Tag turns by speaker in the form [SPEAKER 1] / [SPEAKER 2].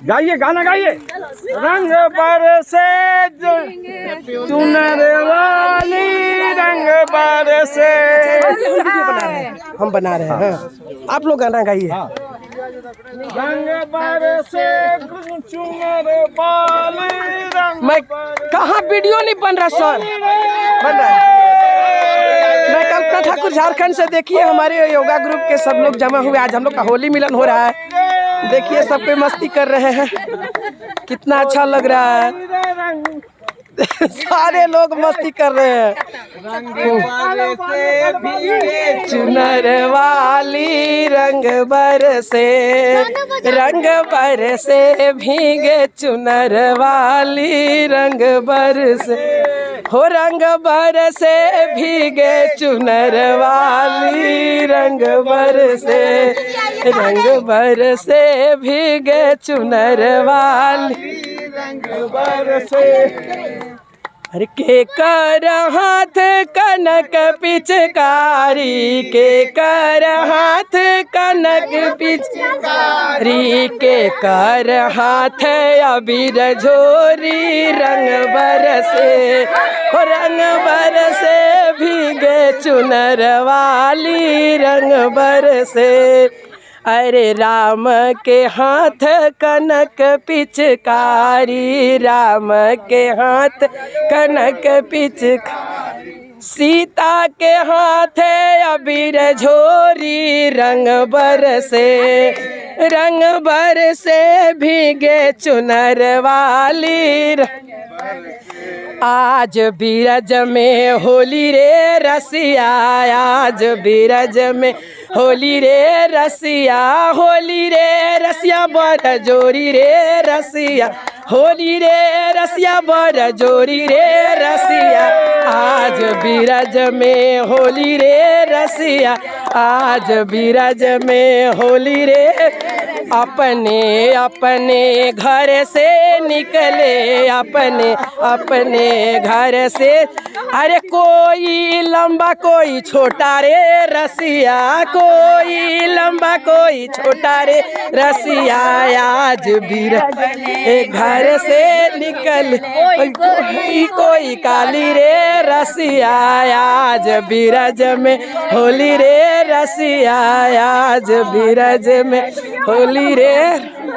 [SPEAKER 1] गाइए, गाना गाइए। रंग बरसे चुनर वाली, रंग बरसे।
[SPEAKER 2] हम बना रहे हैं, आप लोग गाना गाइए।
[SPEAKER 1] रंग बरसे चुनर वाली,
[SPEAKER 2] मैं कहाँ वीडियो नहीं बन रहा सर, बन रहा है। मैं कल्पना ठाकुर झारखंड से। देखिए हमारे योगा ग्रुप के सब लोग जमा हुए, आज हम लोग का होली मिलन हो रहा है। देखिए सब पे मस्ती कर रहे हैं, कितना अच्छा लग रहा है। सारे लोग मस्ती कर रहे हैं। चुनर वाली रंग बरसे, रंग बरसे भीगे चुनर वाली रंग बरसे, हो रंग बरसे भीगे चुनर वाली रंग बरसे, रंग बरसे भीगे चुनर वाली
[SPEAKER 1] रंग बरसे।
[SPEAKER 2] अरे के कर हाथ कनक पिचकारी, के कर हाथ कनक पिचकारी, के कर हाथ अबीर झोरी रंग बरसे, हो रंग बरसे भीगे चुनर वाली रंग बरसे। अरे राम के हाथ कनक पिचकारी, राम के हाथ कनक पिचकारी, सीता के हाथ अबीर झोरी रंग बरसे, रंग बरसे भीगे चुनर वाली। आज बीरज में होली रे रसिया, आज बीरज में होली रे रसिया, होली रे रसिया बर जोरी रे रसिया, होली रे रसिया बर जोरी रे रसिया। आज बीरज में होली रे रसिया, आज बीरज में होली रे। अपने अपने घर से निकले, अपने अपने घर से। अरे कोई लंबा कोई छोटा रे रसिया, कोई लंबा कोई छोटा रे रसिया। आज बीरज घर से निकल कोई काली रे रसिया, आज बीरज में होली रे रसिया, आज बीरज में होली रे।